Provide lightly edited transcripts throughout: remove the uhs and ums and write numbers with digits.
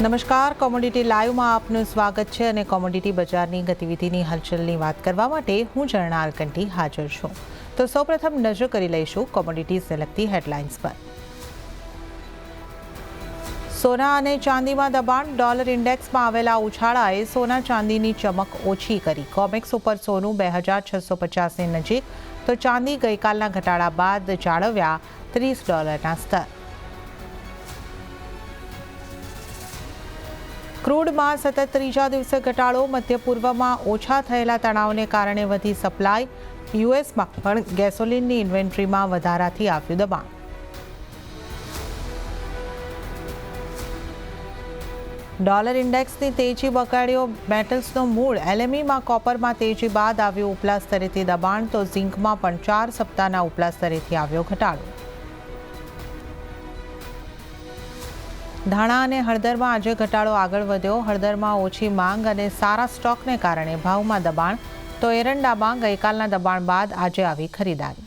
નમસ્કાર, કોમોડિટી લાઈવમાં આપનું સ્વાગત છે અને કોમોડિટી બજારની ગતિવિધિની હલચલની વાત કરવા માટે હું ઝરણા અલકંટી હાજર છું. તો સૌપ્રથમ નજર કરી લઈશું કોમોડિટીઝને લગતી હેડલાઇન્સ પર. સોના અને ચાંદીમાં દબાણ. ડોલર ઇન્ડેક્સમાં આવેલા ઉછાળાએ સોના ચાંદીની ચમક ઓછી કરી. કોમેક્સ ઉપર સોનું 2650ની નજીક તો ચાંદી ગઈકાલના ઘટાડા બાદ જાળવ્યા $30 સ્તર. ક્રૂડમાં સતત ત્રીજા દિવસે ઘટાડો. મધ્ય પૂર્વમાં ઓછા થયેલા તણાવને કારણે વધી સપ્લાય. યુએસમાં પણ ગેસોલિનની ઇન્વેન્ટરીમાં વધારાથી આવ્યું દબાણ. ડોલર ઇન્ડેક્સની તેજી બગાડ્યો મેટલ્સનો મૂળ. એલએમઈમાં કોપરમાં તેજી બાદ આવ્યું ઉપલા સ્તરેથી દબાણ તો ઝિંકમાં પણ 4 સપ્તાહના ઉપલા સ્તરેથી આવ્યો ઘટાડો. ધાણા અને હળદરમાં આજે ઘટાડો આગળ વધ્યો. હળદરમાં ઓછી માંગ અને સારા સ્ટોકને કારણે ભાવમાં દબાણ તો એરંડામાં ગઈકાલના દબાણ બાદ આજે આવી ખરીદારી.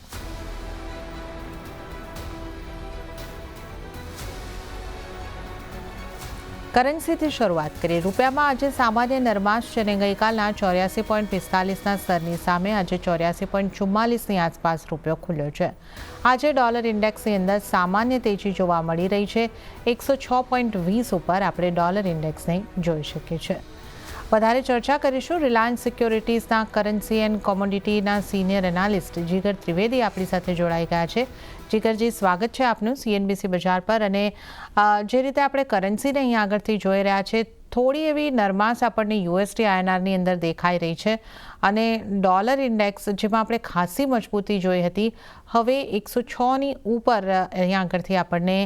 કરન્સીથી શરૂઆત કરીએ. રૂપિયામાં આજે સામાન્ય નરમાશ છે અને ગઈકાલના 84.45ના સ્તરની સામે આજે 84.44ની આસપાસ રૂપિયો ખુલ્યો છે. આજે ડોલર ઇન્ડેક્સની અંદર સામાન્ય તેજી જોવા મળી રહી છે. 106.20 ઉપર આપણે ડોલર ઇન્ડેક્સને જોઈ શકીએ છીએ. વધારે ચર્ચા કરીશું. રિલાયન્સ સિક્યોરિટીઝના કરન્સી એન્ડ કોમોડિટીના સિનિયર એનાલિસ્ટ જીગર ત્રિવેદી આપણી સાથે જોડાઈ ગયા છે. જીગરજી, સ્વાગત છે આપનું CNBC બજાર પર. અને જે રીતે આપણે કરન્સીને અહીંયા આગળથી જોઈ રહ્યા છે, થોડી એવી નરમાશ આપણને USD INRની અંદર દેખાઈ રહી છે અને ડોલર ઇન્ડેક્સ જેમાં આપણે ખાસી મજબૂતી જોઈ હતી હવે 106ની ઉપર અહીંયા આગળથી આપણને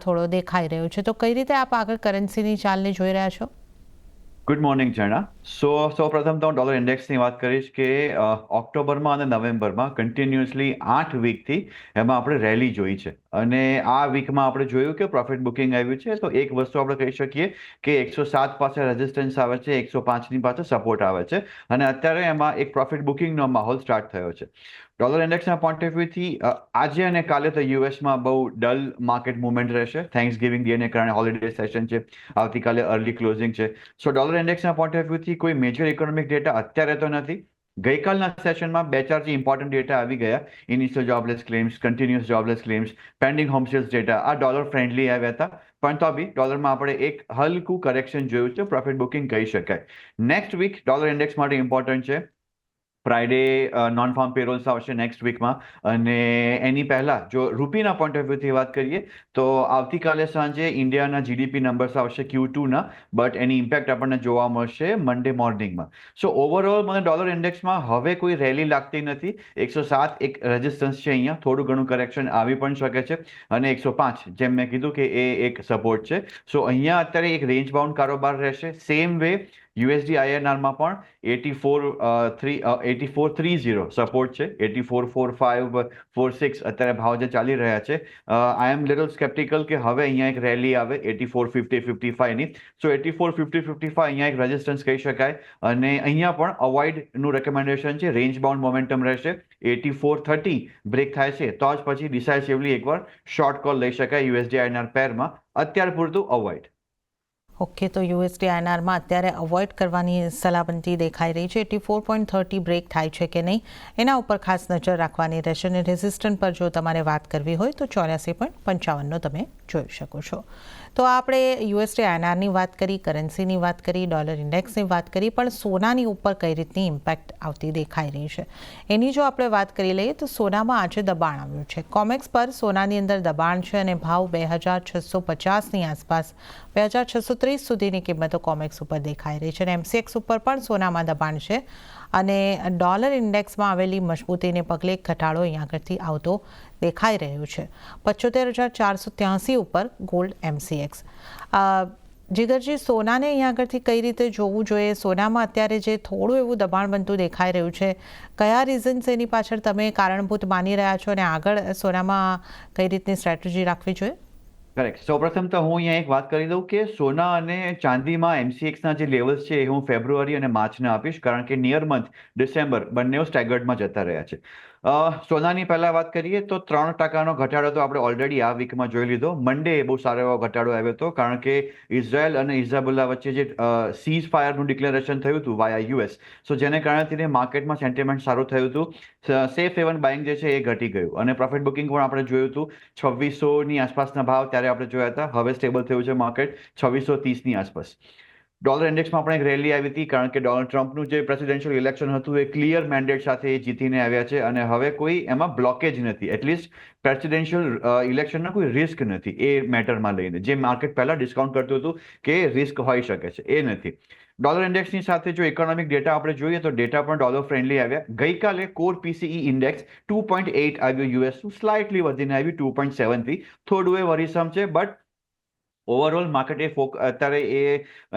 થોડો દેખાઈ રહ્યો છે. તો કઈ રીતે આપ આગળ કરન્સીની ચાલને જોઈ રહ્યા છો? ગુડ મોર્નિંગ જણા. સૌ પ્રથમ તો હું ડોલર ઇન્ડેક્સની વાત કરીશ કે ઓક્ટોબરમાં અને નવેમ્બરમાં કન્ટિન્યુઅસલી 8 વીકથી એમાં આપણે રેલી જોઈ છે અને આ વીકમાં આપણે જોયું કે પ્રોફિટ બુકિંગ આવ્યું છે. તો એક વસ્તુ આપણે કહી શકીએ કે 107 પાસે રેઝિસ્ટન્સ આવે છે, 105ની પાસે સપોર્ટ આવે છે અને અત્યારે એમાં એક પ્રોફિટ બુકિંગનો માહોલ સ્ટાર્ટ થયો છે. ડોલર ઇન્ડેક્સના પોઈન્ટ ઓફ વ્યૂથી આજે અને કાલે તો યુએસમાં બહુ ડલ માર્કેટ મુવમેન્ટ રહેશે. થેન્ક્સ ગિવિંગ ડેને કારણે હોલિડે સેશન છે, આવતીકાલે અર્લી ક્લોઝિંગ છે. સો ડોલર ઇન્ડેક્સના પોઈન્ટ ઓફ વ્યૂથી કોઈ મેજર ઇકોનોમિક ડેટા અત્યારે તો નથી. ગઈકાલના સેશનમાં 2-4 ઇમ્પોર્ટન્ટ ડેટા આવી ગયા. Initial jobless claims, continuous jobless claims, pending home sales data આ ડોલર ફ્રેન્ડલી આવ્યા હતા. પણ તો બી ડોલરમાં આપણે એક હલકું કરેક્શન જોયું છે, પ્રોફિટ બુકિંગ કહી શકાય. નેક્સ્ટ વીક ડોલર ઇન્ડેક્સ માટે ઇમ્પોર્ટન્ટ છે. ફ્રાઇડે નોન ફાર્મ પેરોલ્સ આવશે નેક્સ્ટ વીકમાં અને એની પહેલાં જો રૂપીના પોઈન્ટ ઓફ વ્યૂથી વાત કરીએ તો આવતીકાલે સાંજે ઇન્ડિયાના GDP નંબર્સ આવશે Q2ના, બટ એની ઇમ્પેક્ટ આપણને જોવા મળશે મંડે મોર્નિંગમાં. સો ઓવરઓલ મને ડોલર ઇન્ડેક્સમાં હવે કોઈ રેલી લાગતી નથી. 107 એક રેઝિસ્ટન્સ છે, અહીંયા થોડું ઘણું કરેક્શન આવી પણ શકે છે અને 105 જેમ મેં કીધું કે એ એક સપોર્ટ છે. સો અહીંયા અત્યારે એક રેન્જ બાઉન્ડ કારોબાર રહેશે. સેમ વે USD INRમાં પણ 84.30 સપોર્ટ છે, 84.4546 અત્યારે ભાવ જે ચાલી રહ્યા છે. આઈ એમ લિટલ સ્કેપ્ટિકલ કે હવે અહીંયા એક રેલી આવે 84.50-55ની. સો 84.50-55 અહીંયા એક રેઝિસ્ટન્સ કહી શકાય અને અહીંયા પણ અવોઇડનું રેકમેન્ડેશન છે. રેન્જ બાઉન્ડ મોમેન્ટમ રહેશે. 84.30 બ્રેક થાય છે તો જ પછી ડિસાઇસિવલી એકવાર શોર્ટ કોલ લઈ શકાય USD INR પેરમાં. અત્યાર પૂરતું અવોઇડ. ઓકે, તો USD INRમાં અત્યારે અવોઇડ કરવાની સલામતી દેખાઈ રહી છે. 84.30 બ્રેક થાય છે કે નહીં એના ઉપર ખાસ નજર રાખવાની રહેશે અને રેઝિસ્ટન્ટ પર જો તમારે વાત કરવી હોય તો 84.55નો તમે જોઈ શકો છો. તો આપણે USD INRની વાત કરી, કરન્સીની વાત કરી, ડોલર ઇન્ડેક્સની વાત કરી, પણ સોનાની ઉપર કઈ રીતની ઇમ્પેક્ટ આવતી દેખાઈ રહી છે એની જો આપણે વાત કરી લઈએ તો સોનામાં આજે દબાણ આવ્યું છે. કોમેક્સ પર સોનાની અંદર દબાણ છે અને ભાવ 2650ની આસપાસ 2630 સુધીની કિંમતો કોમેક્સ ઉપર દેખાઈ રહી છે અને MCX ઉપર પણ સોનામાં દબાણ છે અને ડોલર ઇન્ડેક્સમાં આવેલી મજબૂતીને પગલે એક ઘટાડો અહીંયા આગળથી આવતો દેખાઈ રહ્યો છે. 75,483 ઉપર ગોલ્ડ MCX. જીગરજી, સોનાને અહીંયા આગળથી કઈ રીતે જોવું જોઈએ? સોનામાં અત્યારે જે થોડું એવું દબાણ બનતું દેખાઈ રહ્યું છે, કયા રીઝન્સ એની પાછળ તમે કારણભૂત માની રહ્યા છો અને આગળ સોનામાં કઈ રીતની સ્ટ્રેટેજી રાખવી જોઈએ? કરેક્ટ. સૌપ્રથમ તો હું અહીંયા એક વાત કરી દઉં કે સોના અને ચાંદીમાં MCXના જે લેવલ્સ છે એ હું ફેબ્રુઆરી અને માર્ચના આપીશ, કારણ કે નિયર મંથ ડિસેમ્બર બંનેઓ સ્ટેગર્ડમાં જતા રહ્યા છે. સોનાની પહેલા વાત કરીએ તો 3% ઘટાડો તો આપણે ઓલરેડી આ વીકમાં જોઈ લીધો. મંડે બહુ સારો એવો ઘટાડો આવ્યો હતો, કારણ કે ઇઝરાયલ અને ઇઝાબુલ્લા વચ્ચે જે સીઝ ફાયરનું ડિક્લેરેશન થયું હતું વાયા યુએસ, સો જેને કારણે માર્કેટમાં સેન્ટિમેન્ટ સારું થયું હતું. સેફ હેવન બાઇંગ જે છે એ ઘટી ગયું, અને પ્રોફિટ બુકિંગ પણ આપણે જોયું હતું 2600ની આસપાસના ભાવ ત્યારે આપણે જોયા હતા. હવે સ્ટેબલ થયું છે માર્કેટ 2630ની આસપાસ. ડોલર ઇન્ડેક્સમાં પણ એક રેલી આવી હતી, કારણ કે ડોનાલ્ડ ટ્રમ્પનું જે પ્રેસિડેન્શિયલ ઇલેક્શન હતું એ ક્લિયર મેન્ડેટ સાથે એ જીતીને આવ્યા છે, અને હવે કોઈ એમાં બ્લોકેજ નથી. એટલીસ્ટ પ્રેસિડેન્શિયલ ઇલેક્શનનો કોઈ રિસ્ક નથી એ મેટરમાં લઈને. જે માર્કેટ પહેલા ડિસ્કાઉન્ટ કરતું હતું કે રિસ્ક હોઈ શકે છે, એ નથી. ડોલર ઇન્ડેક્સની સાથે જો ઇકોનોમિક ડેટા આપણે જોઈએ તો ડેટા પણ ડોલર ફ્રેન્ડલી આવ્યા. ગઈકાલે કોર પીસીઈ ઇન્ડેક્સ 2.8 આવ્યું યુએસનું, સ્લાઇટલી વધીને આવ્યું 2.7થી. થોડું એ વરીસમ છે, બટ ઓવરઓલ માર્કેટ અત્યારે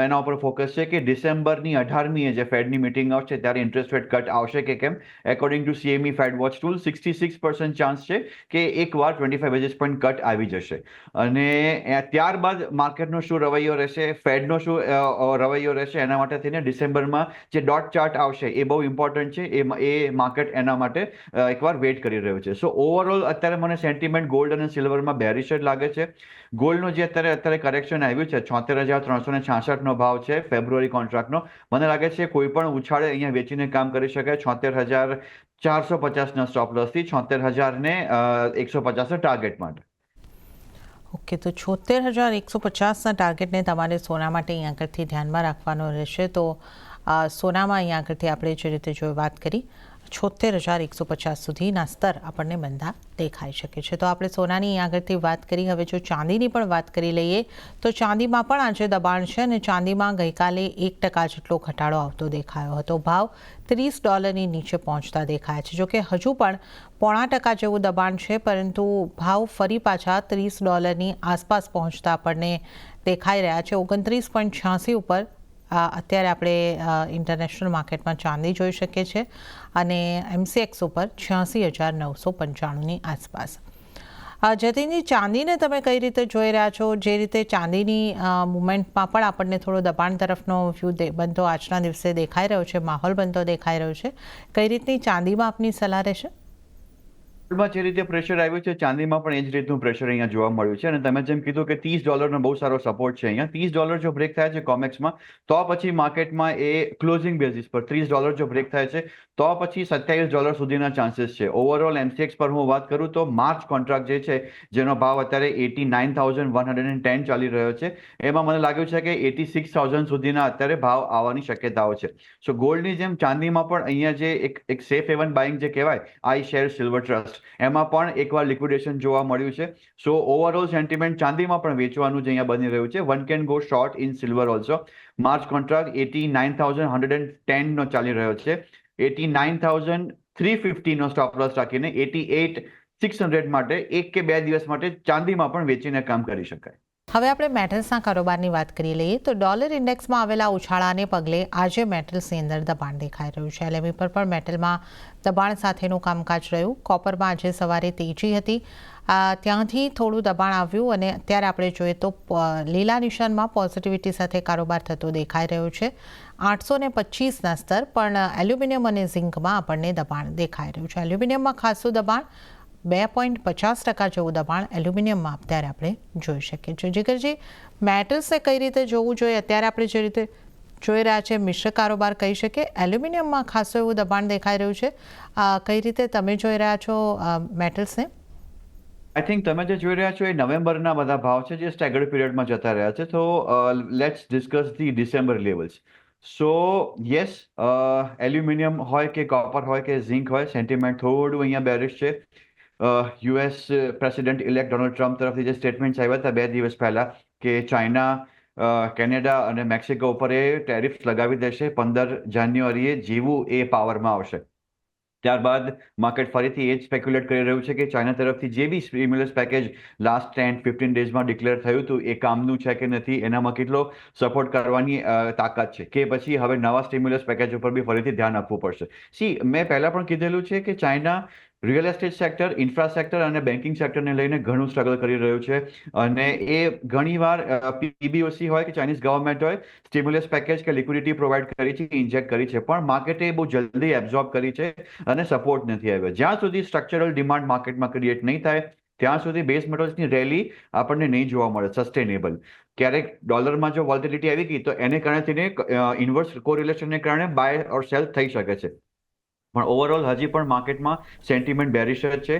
એના ઉપર ફોકસ છે કે ડિસેમ્બરની 18મીએ જે ફેડની મિટિંગ આવશે ત્યારે ઇન્ટરેસ્ટ રેટ કટ આવશે કે કેમ. According to CME Fed watch tool 66% chance છે કે એકવાર 25 બેઝિસ પોઈન્ટ કટ આવી જશે. અને ત્યારબાદ માર્કેટનો શું રવૈયો રહેશે, ફેડનો શું રવૈયો રહેશે, એના માટે થઈને ડિસેમ્બરમાં જે ડોટ ચાર્ટ આવશે એ બહુ ઇમ્પોર્ટન્ટ છે. એ માર્કેટ એના માટે એકવાર વેઇટ કરી રહ્યું છે. સો ઓવરઓલ અત્યારે મને સેન્ટિમેન્ટ ગોલ્ડ અને સિલ્વરમાં બેરિશ જ લાગે છે. ગોલ્ડનો જે અત્યારે કરેક્શન આવ્યું છે 76,366નો ભાવ છે ફેબ્રુઆરી કોન્ટ્રાક્ટનો. મને લાગે છે કોઈ પણ ઉછાળે અહીંયા વેચીને કામ કરી શકાય 76,450ના સ્ટોપ લોસથી 76,150ના ટાર્ગેટ માટે. ઓકે, તો 76,150ના ટાર્ગેટને તમારે સોના માટે અહીં આગળથી ધ્યાનમાં રાખવાનો રહેશે. તો સોનામાં અહીં આગળથી આપણે જે રીતે જો વાત કરી 76,150 સુધીના સ્તર આપણને બંધા દેખાઈ શકે છે. તો આપણે સોનાની અહીં આગળથી વાત કરી. હવે જો ચાંદીની પણ વાત કરી લઈએ તો ચાંદીમાં પણ આજે દબાણ છે, અને ચાંદીમાં ગઈકાલે 1% જેટલો ઘટાડો આવતો દેખાયો હતો. ભાવ $30 નીચે પહોંચતા દેખાય છે. જોકે હજુ પણ 0.5% જેવું દબાણ છે, પરંતુ ભાવ ફરી પાછા $30ની આસપાસ પહોંચતા આપણને દેખાઈ રહ્યા છે. 29.86 ઉપર અત્યારે આપણે ઇન્ટરનેશનલ માર્કેટમાં ચાંદી જોઈ શકીએ છીએ, અને MCX ઉપર 86,995ની આસપાસ. જતીનજી, ચાંદીને તમે કઈ રીતે જોઈ રહ્યા છો? જે રીતે ચાંદીની મુવમેન્ટમાં પણ આપણને થોડો દબાણ તરફનો વ્યૂ બનતો આજના દિવસે દેખાઈ રહ્યો છે, માહોલ બનતો દેખાઈ રહ્યો છે. કઈ રીતની ચાંદીમાં આપની સલાહ રહેશે? ગોલ્ડમાં જે રીતે પ્રેશર આવ્યું છે, ચાંદીમાં પણ એ જ રીતનું પ્રેશર અહીંયા જોવા મળ્યું છે. અને તમે જેમ કીધું કે $30નો બહુ સારો સપોર્ટ છે અહીંયા. $30 જો બ્રેક થાય છે કોમેક્સમાં, તો પછી માર્કેટમાં એ ક્લોઝિંગ બેઝિસ પર $30 જો બ્રેક થાય છે તો પછી $27 સુધીના ચાન્સીસ છે. ઓવરઓલ MCX પર હું વાત કરું તો માર્ચ કોન્ટ્રાક્ટ જે છે, જેનો ભાવ અત્યારે 89,110 ચાલી રહ્યો છે, એમાં મને લાગ્યું છે કે 86,000 સુધીના અત્યારે ભાવ આવવાની શક્યતાઓ છે. સો ગોલ્ડની જેમ ચાંદીમાં પણ અહીંયા જે એક સેફ હેવન બાઇંગ જે કહેવાય, આઈ શેર સિલ્વર ટ્રસ્ટ, એમાં પણ એકવાર લિક્વિડેશન જોવા મળ્યું છે. સો ઓવરઓલ સેન્ટિમેન્ટ ચાંદીમાં પણ વેચવાનું જ અહીંયા બની રહ્યું છે. One can go short in silver also. March contract 89,110નો ચાલી રહ્યો છે. 89,350નો સ્ટોપ લોસ રાખીને 88,600 માટે 1 કે 2 દિવસ માટે ચાંદીમાં પણ વેચીને કામ કરી શકાય. હવે આપણે મેટલ્સના કારોબારની વાત કરી લઈએ તો ડોલર ઇન્ડેક્સમાં આવેલા ઉછાળાને પગલે આજે મેટલ્સની અંદર દબાણ દેખાઈ રહ્યું છે. LME પર પણ મેટલમાં દબાણ સાથેનું કામકાજ રહ્યું. કોપરમાં આજે સવારે તેજી હતી, ત્યાંથી થોડું દબાણ આવ્યું, અને અત્યારે આપણે જોઈએ તો લીલા નિશાનમાં પોઝિટિવિટી સાથે કારોબાર થતો દેખાઈ રહ્યો છે. 825ના સ્તર, પણ એલ્યુમિનિયમ અને ઝિંકમાં આપણને દબાણ દેખાઈ રહ્યું છે. એલ્યુમિનિયમમાં ખાસું દબાણ, 2.50% જેવું દબાણ એલ્યુમિનિયમમાં અત્યારે આપણે જોઈ શકીએ છીએ. જીગરજી, મેટલ્સને કઈ રીતે જોવું જોઈએ? અત્યારે આપણે જે રીતે જોઈ રહ્યા છે મિશ્ર કારોબાર કહી શકીએ. એલ્યુમિનિયમમાં ખાસું એવું દબાણ દેખાઈ રહ્યું છે. કઈ રીતે તમે જોઈ રહ્યા છો મેટલ્સને? આઈ થિંક તમે જે જોઈ રહ્યા છો એ નવેમ્બરના બધા ભાવ છે જે સ્ટેગર્ડ પીરિયડમાં જતા રહ્યા છે. તો let's discuss the December levels. So yes, aluminium હોય કે કોપર હોય કે ઝિંક હોય, સેન્ટિમેન્ટ થોડું અહીંયા બેરિશ છે. US president elect Donald Trump તરફથી જે સ્ટેટમેન્ટ્સ આવ્યા હતા 2 દિવસ પહેલા કે ચાઇના, કેનેડા અને મેક્સિકો ઉપર એ ટેરિફ્સ લગાવી દેશે 15 જાન્યુઆરીએ જેવું એ પાવરમાં આવશે. ત્યારબાદ માર્કેટ ફરીથી એ જ સ્પેક્યુલેટ કરી રહ્યું છે કે ચાઇના તરફથી જે બી સ્ટિમ્યુલસ પેકેજ લાસ્ટ 10-15 ડેઝમાં ડિક્લેર થયું હતું એ કામનું છે કે નથી, એનામાં કેટલો સપોર્ટ કરવાની તાકાત છે, કે પછી હવે નવા સ્ટિમ્યુલસ પેકેજ ઉપર બી ફરીથી ધ્યાન આપવું પડશે. સી, મેં પહેલા પણ કીધેલું છે કે China real estate sector, infra sector અને બેન્કિંગ સેક્ટરને લઈને ઘણું સ્ટ્રગલ કરી રહ્યું છે અને એ ઘણીવાર પીબીઓસી હોય કે ચાઇનીઝ ગવર્મેન્ટ હોય, સ્ટિમ્યુલસ પેકેજ કે લિક્વિડિટી પ્રોવાઈડ કરી છે, ઇન્જેક્ટ કરી છે, પણ માર્કેટે બહુ જલ્દી એબ્ઝોર્બ કરી છે અને સપોર્ટ નથી આવ્યો. જ્યાં સુધી સ્ટ્રક્ચરલ ડિમાન્ડ માર્કેટમાં ક્રિએટ નહીં થાય ત્યાં સુધી બેઝ મેટલ્સની રેલી આપણને નહીં જોવા મળે સસ્ટેનેબલ. ક્યારેક ડોલરમાં જો વોલેટિલિટી આવી ગઈ તો એને કારણે તેને ઇન્વર્સ કોરિલેશનને કારણે બાય ઓર સેલ થઈ શકે છે. પણ ઓવરઓલ હજી પણ માર્કેટમાં સેન્ટિમેન્ટ બેરિશ જ છે.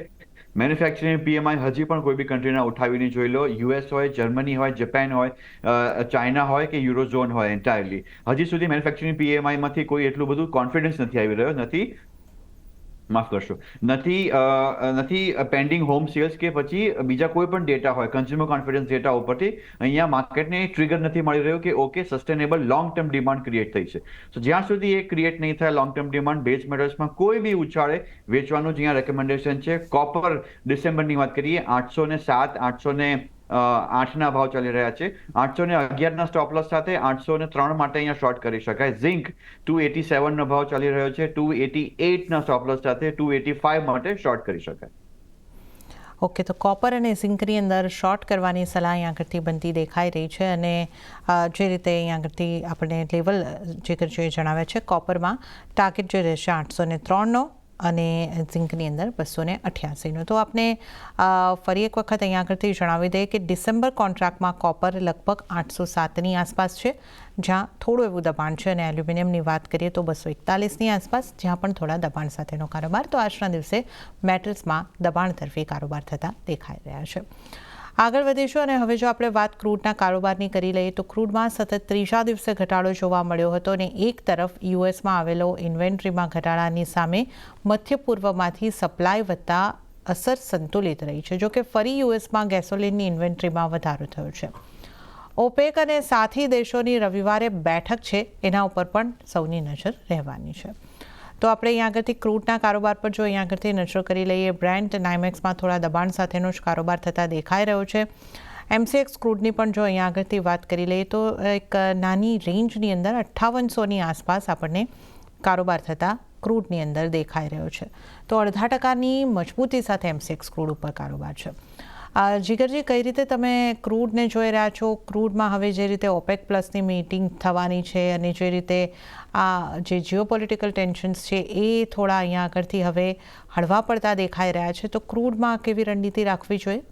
મેન્યુફેક્ચરિંગ પીએમઆઈ હજી પણ કોઈ બી કન્ટ્રીના ઉઠાવીને જોઈ લો, યુએસ હોય, જર્મની હોય, જાપાન હોય, ચાઇના હોય કે યુરોઝોન હોય, એન્ટાયરલી હજી સુધી મેન્યુફેક્ચરિંગ પીએમઆઈમાંથી કોઈ એટલું બધું કોન્ફિડન્સ નથી આવી રહ્યો, નથી પેન્ડિંગ હોમ સેલ્સ કે પછી બીજા કોઈ પણ ડેટા હોય, કન્ઝ્યુમર કોન્ફિડન્સ ડેટા ઉપરથી અહીંયા માર્કેટને ટ્રિગર નથી મળી રહ્યું કે okay sustainable long term demand create થઈ છે. તો જ્યાં સુધી એ ક્રિએટ નહીં થાય લોંગ ટર્મ ડિમાન્ડ, બેઝ મેટલ્સમાં કોઈ બી ઉછાળે વેચવાનું જ અહીંયા રેકમેન્ડેશન છે. કોપર ડિસેમ્બરની વાત કરીએ, 807, 808ના ભાવ ચાલી રહ્યા છે. 811ના સ્ટોપ લોસ સાથે 803 માટે અહીંયા શોર્ટ કરી શકાય. ઝિંક 287નો ભાવ ચાલી રહ્યો છે, 288ના સ્ટોપ લોસ સાથે 285 માટે શોર્ટ કરી શકાય. ઓકે, તો કોપર અને ઝિંકની અંદર શોર્ટ કરવાની સલાહ અહીંયા આગળથી બનતી દેખાઈ રહી છે અને જે રીતે અહીંયા આગળથી આપણે લેવલ જે જણાવ્યા છે, કોપરમાં ટાર્ગેટ જે રહેશે 803નો અને ઝિંકની અંદર 288નો. તો આપણે ફરી એક વખત અહીંયા આગળથી જણાવી દઈએ કે ડિસેમ્બર કોન્ટ્રાક્ટમાં કોપર લગભગ 807ની આસપાસ છે, જ્યાં થોડું એવું દબાણ છે, અને એલ્યુમિનિયમની વાત કરીએ તો 241ની આસપાસ, જ્યાં પણ થોડા દબાણ સાથેનો કારોબાર. તો આજના દિવસે મેટલ્સમાં દબાણ તરફી કારોબાર થતા દેખાઈ રહ્યા છે. આગળ વધીશું અને હવે જો આપણે વાત ક્રૂડના કારોબારની કરી લઈએ તો ક્રૂડમાં સતત ત્રીજા દિવસે ઘટાડો જોવા મળ્યો હતો અને એક તરફ યુએસમાં આવેલો ઇન્વેન્ટરીમાં ઘટાડાની સામે મધ્ય પૂર્વમાંથી સપ્લાય વધતા અસર સંતુલિત રહી છે. જોકે ફરી યુએસમાં ગેસોલિનની ઇન્વેન્ટરીમાં વધારો થયો છે. ઓપેક અને સાથી દેશોની રવિવારે બેઠક છે, એના ઉપર પણ સૌની નજર રહેવાની છે. તો આપણે અહીંયા આગળથી ક્રૂડના કારોબાર પર જો અહીંયા આગળથી નજર કરી લઈએ, બ્રેન્ટ નાઇમેક્સમાં થોડા દબાણ સાથેનો જ કારોબાર થતા દેખાઈ રહ્યો છે. એમસીએક્સ ક્રૂડની પણ જો અહીંયા આગળથી વાત કરી લઈએ તો એક નાની રેન્જની અંદર 5800ની આસપાસ આપણને કારોબાર થતા ક્રૂડની અંદર દેખાઈ રહ્યો છે. તો 0.5%ની મજબૂતી સાથે એમસીએક્સ ક્રૂડ ઉપર કારોબાર છે. જીગરજી, કઈ રીતે તમે ક્રૂડને જોઈ રહ્યા છો? ક્રૂડમાં હવે જે રીતે ઓપેક પ્લસની મીટિંગ થવાની છે અને જે રીતે આ જે જીઓપોલિટિકલ ટેન્શન્સ છે એ થોડા અહીંયા આગળથી હવે હળવા પડતા દેખાઈ રહ્યા છે, તો ક્રૂડમાં કેવી રણનીતિ રાખવી જોઈએ?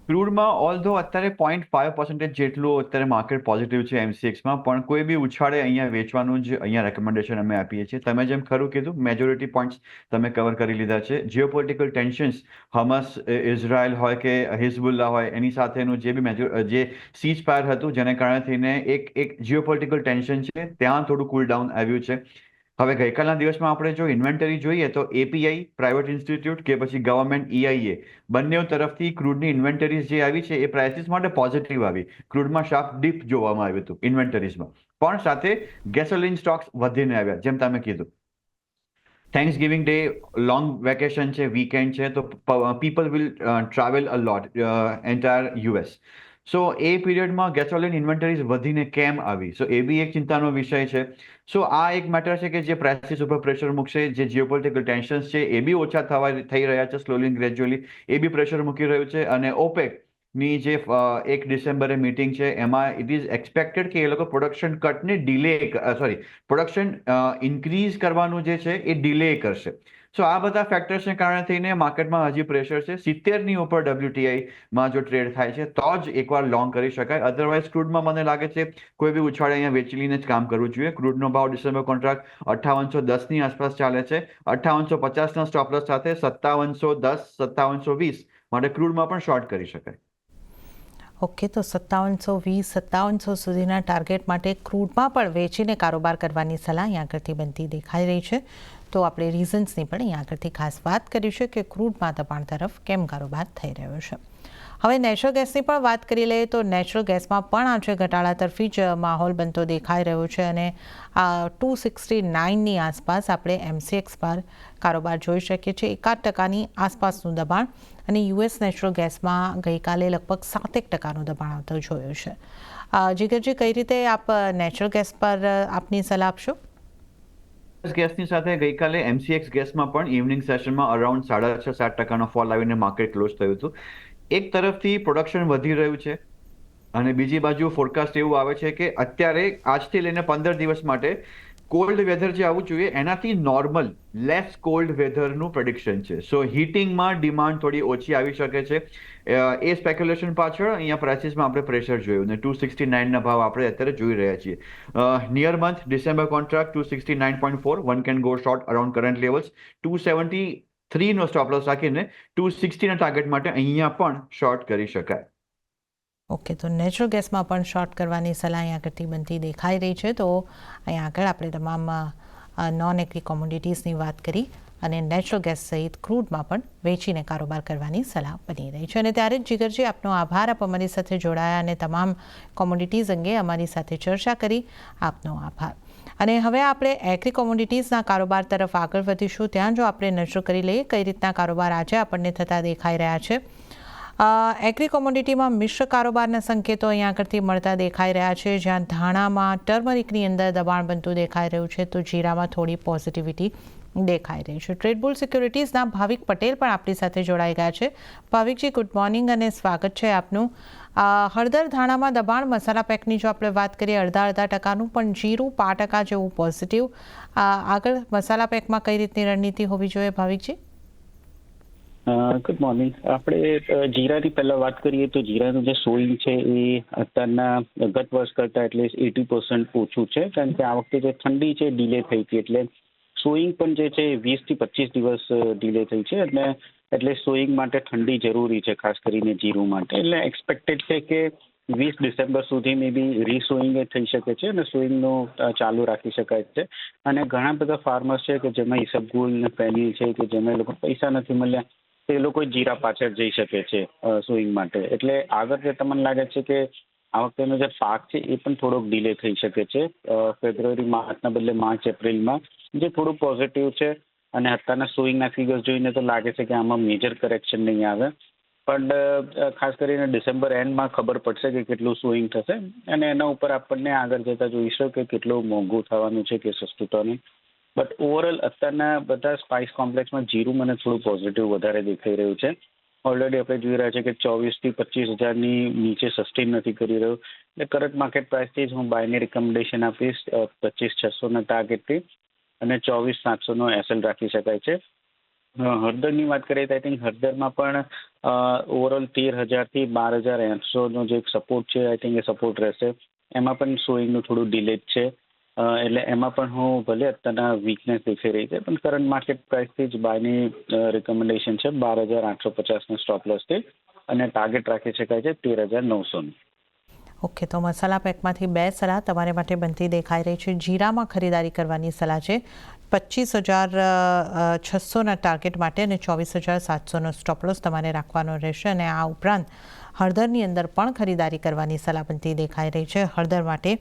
ક્રૂડમાં ઓલ્ધો અત્યારે 0.5% જેટલું અત્યારે માર્કેટ પોઝિટિવ છે એમસીએક્સમાં, પણ કોઈ બી ઉછાળે અહીંયા વેચવાનું જ અહીંયા રેકમેન્ડેશન અમે આપીએ છીએ. તમે જેમ ખરું કીધું, મેજોરિટી પોઈન્ટ્સ તમે કવર કરી લીધા છે. જીઓપોલિટિકલ ટેન્શન્સ, હમસ, ઇઝરાયલ હોય કે હિઝબુલ્લા હોય, એની સાથેનું જે સીઝ ફાયર હતું, જેને કારણે થઈને એક જીઓપોલિટિકલ ટેન્શન છે, ત્યાં થોડું કુલ ડાઉન આવ્યું છે. હવે ગઈકાલના દિવસમાં આપણે જો ઇન્વેન્ટરી જોઈએ તો એપીઆઈ, પ્રાઇવેટ ઇન્સ્ટિટ્યૂટ કે પછી ગવર્મેન્ટ EIA, બંને તરફથી ક્રૂડની ઇન્વેન્ટરીઝ જે આવી છે એ પ્રાઇસીસ માટે પોઝિટિવ આવી. ક્રૂડમાં શાર્પ ડીપ જોવામાં આવ્યું હતું ઇન્વેન્ટરીઝમાં, પણ સાથે ગેસોલિન સ્ટોક્સ વધીને આવ્યા. જેમ તમે કીધું, Thanksgiving day, long vacation છે, વીકેન્ડ છે, તો people will travel a lot entire US. So એ પીરિયડમાં ગેસોલિન ઇન્વેન્ટરીઝ વધીને કેમ આવી? સો એ બી એક ચિંતાનો વિષય છે. સો આ એક મેટર છે કે જે પ્રાઇસીસ ઉપર પ્રેશર મૂકશે. જે જીઓપોલિટિકલ ટેન્શન્સ છે એ બી ઓછા થઈ રહ્યા છે સ્લોલી ગ્રેજ્યુઅલી, એ બી પ્રેશર મૂકી રહ્યું છે. અને ઓપેકની જે 1 ડિસેમ્બરે મીટિંગ છે એમાં ઇટ ઇઝ એક્સપેક્ટેડ કે એ લોકો પ્રોડક્શન કટને પ્રોડક્શન ઇન્ક્રીઝ કરવાનું જે છે એ ડિલે કરશે. સો આ બધા ફેક્ટર્સને કારણે થઈને માર્કેટમાં હજી પ્રેશર છે. 70ની ઉપર WTIમાં જો ટ્રેડ થાય છે તો જ એકવાર લોંગ કરી શકાય. અધરવાઇઝ ક્રૂડમાં મને લાગે છે કોઈ બી ઉછાળે અહીંયા વેચી લઈને જ કામ કરવું જોઈએ. ક્રૂડનો ભાવ ડિસેમ્બર કોન્ટ્રાક્ટ 5810ની આસપાસ ચાલે છે. 5850ના સ્ટોપ લોસ સાથે 5710, 5720 માટે ક્રૂડમાં પણ શોર્ટ કરી શકાય. ઓકે, તો 5720, 5700 સુધીના ટાર્ગેટ માટે ક્રૂડમાં પણ વેચીને કારોબાર કરવાની સલાહ અહીંયા આગળથી બનતી દેખાઈ રહી છે. તો આપણે રીઝન્સની પણ અહીંયા આગળથી ખાસ વાત કરી છે કે ક્રૂડમાં દબાણ તરફ કેમ કારોબાર થઈ રહ્યો છે. હવે નેચરલ ગેસની પણ વાત કરી લઈએ તો નેચરલ ગેસમાં પણ આજે ઘટાડા તરફી જ માહોલ બનતો દેખાઈ રહ્યો છે અને 269ની આસપાસ આપણે એમસીએક્સ પર કારોબાર જોઈ શકીએ છીએ. 1% આસપાસનું દબાણ અને યુએસ નેચરલ ગેસમાં ગઈકાલે લગભગ 7% દબાણ આવતો જોયું છે. જીગરજી, કઈ રીતે આપ નેચરલ ગેસ પર આપની સલાહ આપશો? ગેસની સાથે ગઈકાલે એમસીએક્સ ગેસમાં પણ ઇવનિંગ સેશનમાં અરાઉન્ડ 6.5-7% ફોલ આવીને માર્કેટ ક્લોઝ થયું હતું. એક તરફથી પ્રોડક્શન વધી રહ્યું છે અને બીજી બાજુ ફોરકાસ્ટ એવું આવે છે કે અત્યારે આજથી લઈને 15 દિવસ માટે કોલ્ડ વેધર જે આવવું જોઈએ એનાથી નોર્મલ લેસ કોલ્ડ વેધરનું પ્રેડિક્શન છે. સો હીટિંગમાં ડિમાન્ડ થોડી ઓછી આવી શકે છે. એ સ્પેક્યુલેશન પાછળ અહીંયા પ્રાઇસીસમાં આપણે પ્રેશર જોયું ને 269ના ભાવ આપણે અત્યારે જોઈ રહ્યા છીએ. Near month December contract 269.4, one can go short around current levels. 273નો સ્ટોપ લોસ રાખીને 260ના ટાર્ગેટ માટે અહીંયા પણ શોર્ટ કરી શકાય. ઓકે, તો નેચરલ ગેસમાં પણ શોર્ટ કરવાની સલાહ અહીંયા આગળથી બનતી દેખાઈ રહી છે. તો અહીંયા આગળ આપણે તમામ નોન એગ્રી કોમોડિટીઝની વાત કરી અને નેચરલ ગેસ સહિત ક્રૂડમાં પણ વેચીને કારોબાર કરવાની સલાહ બની રહી છે. અને ત્યારે જ જીગરજી, આપનો આભાર. આપ અમારી સાથે જોડાયા અને તમામ કોમોડિટીઝ અંગે અમારી સાથે ચર્ચા કરી. આપનો આભાર. અને હવે આપણે એગ્રી કોમોડિટીઝના કારોબાર તરફ આગળ વધીશું. ત્યાં જો આપણે નજર કરી લઈએ કઈ રીતના કારોબાર આજે આપણને થતા દેખાઈ રહ્યા છે. એગ્રી કોમોડિટીમાં મિશ્ર કારોબારના સંકેતો અહીંયા આગળથી મળતા દેખાઈ રહ્યા છે. જ્યાં ધાણામાં ટર્મરિકની અંદર દબાણ બનતું દેખાઈ રહ્યું છે, તો જીરામાં થોડી પોઝિટિવિટી દેખાઈ રહી છે. ટ્રેડબુલ સિક્યુરિટીઝના ભાવિક પટેલ પણ આપણી સાથે જોડાઈ ગયા છે. ભાવિકજી, ગુડ મોર્નિંગ અને સ્વાગત છે આપનું. હળદર ધાણામાં દબાણ, મસાલા પેકની જો આપણે વાત કરીએ 0.5% પણ જીરું 5% જેવું પોઝિટિવ. આગળ મસાલા પેકમાં કઈ રીતની રણનીતિ હોવી જોઈએ ભાવિકજી? Good morning. આપણે જીરાની પહેલા વાત કરીએ તો જીરાનું જે સોઈંગ છે એ અત્યારના ગત વર્ષ કરતાં એટલે 80% ઓછું છે, કારણ કે આ વખતે જે ઠંડી છે ડીલે થઈ હતી, એટલે સોઈંગ પણ જે છે 20 થી 25 દિવસ ડીલે થઈ છે. અને એટલે સોઈંગ માટે ઠંડી જરૂરી છે, ખાસ કરીને જીરું માટે. એટલે એક્સપેક્ટેડ છે કે 20 ડિસેમ્બર સુધી મે બી રીસોઈંગ થઈ શકે છે અને સોઈંગનું ચાલુ રાખી શકાય છે. અને ઘણા બધા ફાર્મર્સ છે કે જેમાં ઈસબગુલ ને પેનીલ છે કે જેમાં લોકો પૈસા નથી મળ્યા, તે લોકો જીરા પાછળ જઈ શકે છે સોઈંગ માટે. એટલે આગળ જે તમને લાગે છે કે આ વખતેનો જે પાક છે એ પણ થોડોક ડીલે થઈ શકે છે. ફેબ્રુઆરી માર્ચના બદલે માર્ચ એપ્રિલમાં, જે થોડું પોઝિટિવ છે. અને અત્યારના સોઈંગના ફિગર્સ જોઈને તો લાગે છે કે આમાં મેજર કરેક્શન નહીં આવે, પણ ખાસ કરીને ડિસેમ્બર એન્ડમાં ખબર પડશે કે કેટલું સોઈંગ થશે અને એના ઉપર આપણને આગળ જતાં જોઈશું કે કેટલું મોંઘું થવાનું છે કે સસ્તું થવાનું. બટ ઓવરઓલ અત્યારના બધા સ્પાઇસ કોમ્પ્લેક્સમાં જીરું મને થોડું પોઝિટિવ વધારે દેખાઈ રહ્યું છે. ઓલરેડી આપણે જોઈ રહ્યા છે કે 24 થી 25 હજારની નીચે સસ્ટેન નથી કરી રહ્યું. એટલે કરંટ માર્કેટ પ્રાઇસથી જ હું બાયને રિકમેન્ડેશન આપીશ 25,600ના ટાર્ગેટથી અને 24,700નો એસએલ રાખી શકાય છે. હળદરની વાત કરીએ તો આઈ થિંક હળદરમાં પણ ઓવરઓલ 13,000 થી 12,800નો જે સપોર્ટ છે આઈ થિંક એ સપોર્ટ રહેશે. એમાં પણ સોઈંગનું થોડું ડિલે જ છે. એટલે એમાં પણ હું ભલે અત્યારના વીકનેસ દેખાઈ રહી છે, પણ કરંટ માર્કેટ પ્રાઇસથી જ બાયની રિકમેન્ડેશન છે 12,850ના સ્ટોપ લોસથી અને ટાર્ગેટ રાખી શકાય છે 13,900નું. ઓકે, તો મસાલા પેકમાંથી બે સલાહ તમારે માટે બનતી દેખાઈ રહી છે. જીરામાં ખરીદારી કરવાની સલાહ છે 25,600ના ટાર્ગેટ માટે અને 24,700નો સ્ટોપ લોસ તમારે રાખવાનો રહેશે. અને આ ઉપરાંત હળદરની અંદર પણ ખરીદારી કરવાની સલાહ બનતી દેખાઈ રહી છે. હળદર માટે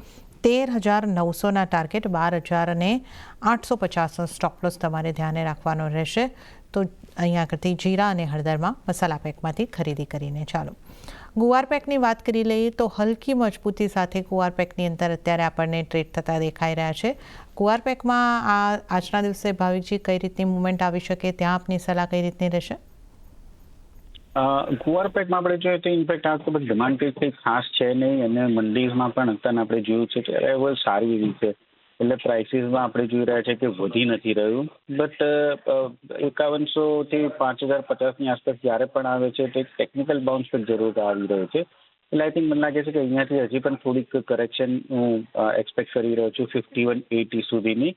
13,900ના ટાર્ગેટ, 12,850નો સ્ટોપ લોસ તમારે ધ્યાને રાખવાનો રહેશે. તો અહીંયા આગળથી જીરા અને હળદરમાં મસાલા પેકમાંથી ખરીદી કરીને ચાલો. ગુવાર પેકની વાત કરી લઈએ તો હલકી મજબૂતી સાથે ગુવાર પેકની અંદર અત્યારે આપણને ટ્રેડ થતા દેખાઈ રહ્યા છે. ગુવાર પેકમાં આજના દિવસે ભાવિકજી કઈ રીતની મુવમેન્ટ આવી શકે, ત્યાં આપની સલાહ કઈ રીતની રહેશે? ગુવાર પેકમાં આપણે જોઈએ તો ઇનફેક્ટ આ વખતે ડિમાન્ડ કંઈ ખાસ છે નહીં અને મંડીઝમાં પણ અત્યારે આપણે જોયું છે કે અરાઇવલ સારી એવી છે. એટલે પ્રાઇસીસમાં આપણે જોઈ રહ્યા છે કે વધી નથી રહ્યું, બટ 5100 થી 5,050ની આસપાસ જ્યારે પણ આવે છે તો એક ટેકનિકલ બાઉન્સ પણ જરૂર આવી રહ્યો છે. એટલે આઈ થિંક મને લાગે છે કે અહીંયાથી હજી પણ થોડીક કરેક્શન હું એક્સપેક્ટ કરી રહ્યો છું 5180 સુધીની.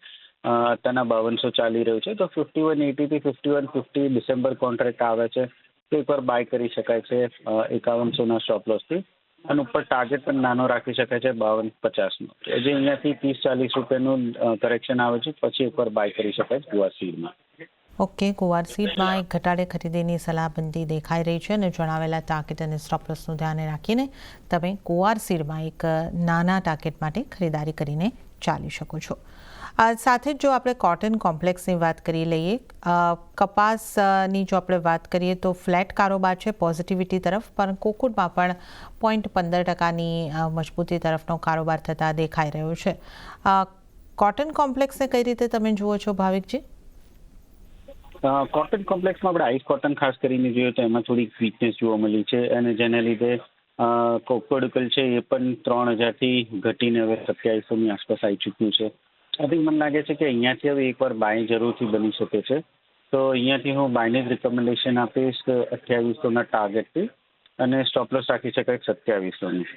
અત્યારના 5200 ચાલી રહ્યું છે, તો 5180 થી 5150 ડિસેમ્બર કોન્ટ્રાક્ટ આવે છે તો એકવાર બાય કરી શકાય છે 5100ના સ્ટોપ લોસથી. અને ઉપર ટાર્ગેટ પણ નાનો રાખી શકાય છે 5250નો. જે અહીંયાથી 30-40 રૂપિયાનું કરેક્શન આવે છે પછી એકવાર બાય કરી શકાય છે ગુવાર સીડમાં. ઓકે, ગુવાર સીડમાં એક ઘટાડે ખરીદીની સલાહ બનતી દેખાઈ રહી છે અને જણાવેલા ટાર્ગેટ અને સ્ટોપ લોસનું ધ્યાને રાખીને તમે ગુવાર સીડમાં એક નાના ટાર્ગેટ માટે ખરીદારી કરીને ચાલી શકો છો. સાથે જ જો આપણે કોટન કોમ્પ્લેક્સની વાત કરી લઈએ, કપાસની જો આપણે વાત કરીએ તો ફ્લેટ કારોબાર છે પોઝિટિવિટી તરફ, પણ કોકુડમાં પણ 0.15%ની મજબૂતી તરફનો કારોબાર થતા દેખાઈ રહ્યો છે. કોટન કોમ્પ્લેક્સને કઈ રીતે તમે જુઓ છો ભાવિકજી? કોટન કોમ્પ્લેક્સમાં આપણે આઈસ કોટન ખાસ કરીને જોઈએ તો એમાં થોડી વીકનેસ જોવા મળી છે અને જેના લીધે કોકોડકલ છે એ પણ 3,000થી ઘટીને હવે 2700ની આસપાસ આવી ચૂક્યું છે. આથી મને લાગે છે કે અહીંયાથી હવે એકવાર બાય જરૂરથી બની શકે છે. તો અહીંયાથી હું બાયને જ રિકમેન્ડેશન આપીશ 2800ના ટાર્ગેટથી અને સ્ટોપ લોસ રાખી શકાય 2700ની.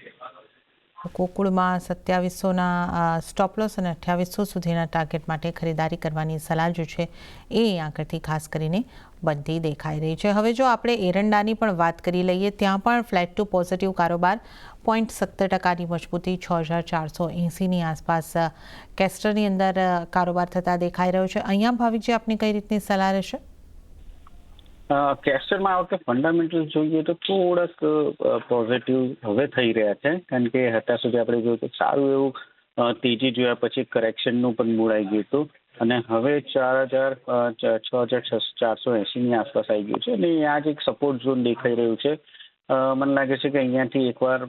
કોકુળમાં 2700ના સ્ટોપ લોસ અને 2800 સુધીના ટાર્ગેટ માટે ખરીદારી કરવાની સલાહ જે છે એ આગળથી ખાસ કરીને બનતી દેખાઈ રહી છે. હવે જો આપણે એરંડાની પણ વાત કરી લઈએ, ત્યાં પણ ફ્લેટ ટુ પોઝિટિવ કારોબાર, 0.17%ની મજબૂતી, 6,480ની આસપાસ કેસ્ટરની અંદર કારોબાર થતા દેખાઈ રહ્યો છે. અહીંયા ભાવિકજી આપની કઈ રીતની સલાહ રહેશે? કેસ્ટરમાં આ વખતે ફંડામેન્ટલ જોઈએ તો થોડાક પોઝિટિવ હવે થઈ રહ્યા છે, કારણ કે અત્યાર સુધી આપણે જોયું તો સારું એવું તેજી જોયા પછી કરેક્શનનું પણ મૂડ આવી ગયું હતું અને હવે 6,480ની આસપાસ આવી ગયું છે અને આ જ એક સપોર્ટ ઝોન દેખાઈ રહ્યું છે. મને લાગે છે કે અહીંયાથી એકવાર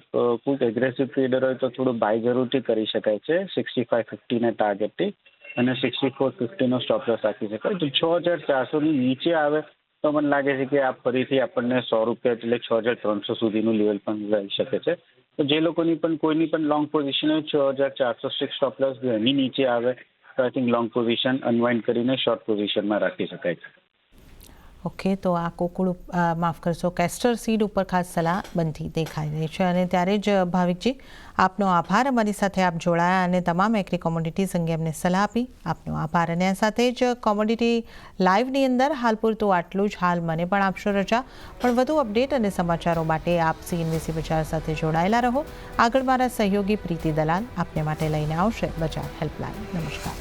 કોઈક એગ્રેસિવ ટ્રેડર હોય તો થોડું બાય જરૂરથી કરી શકાય છે 6550ના ટાર્ગેટથી અને 6450નો સ્ટોપ લોસ રાખી શકાય. તો 6,400ની નીચે આવે તો મને લાગે છે કે આ ફરીથી આપણને 100 રૂપિયા એટલે 6,300 સુધીનું લેવલ પણ રહી શકે છે. તો જે લોકોની પણ કોઈની પણ લોંગ પોઝિશન હોય 6,400 સ્ટોપ લોસ એની નીચે આવે તો I think long position unwind કરીને શોર્ટ પોઝિશનમાં રાખી શકાય છે. ઓકે, તો આ કોકુળ માફ કરશો કેસ્ટર સીડ ઉપર ખાસ સલાહ બનતી દેખાઈ રહી છે. અને ત્યારે જ ભાવિકજી આપનો આભાર, અમારી સાથે આપ જોડાયા અને તમામ એગ્રી કોમોડિટીઝ અંગે અમને સલાહ આપી. આપનો આભાર. અને આ સાથે જ કોમોડિટી લાઈવની અંદર હાલ પૂરતું આટલું જ. હાલ મને પણ આપશો રજા, પણ વધુ અપડેટ અને સમાચારો માટે આપ CNBC બજાર સાથે જોડાયેલા રહો. આગળ મારા સહયોગી પ્રીતિ દલાલ આપને માટે લઈને આવશે બજાર હેલ્પલાઇન. નમસ્કાર.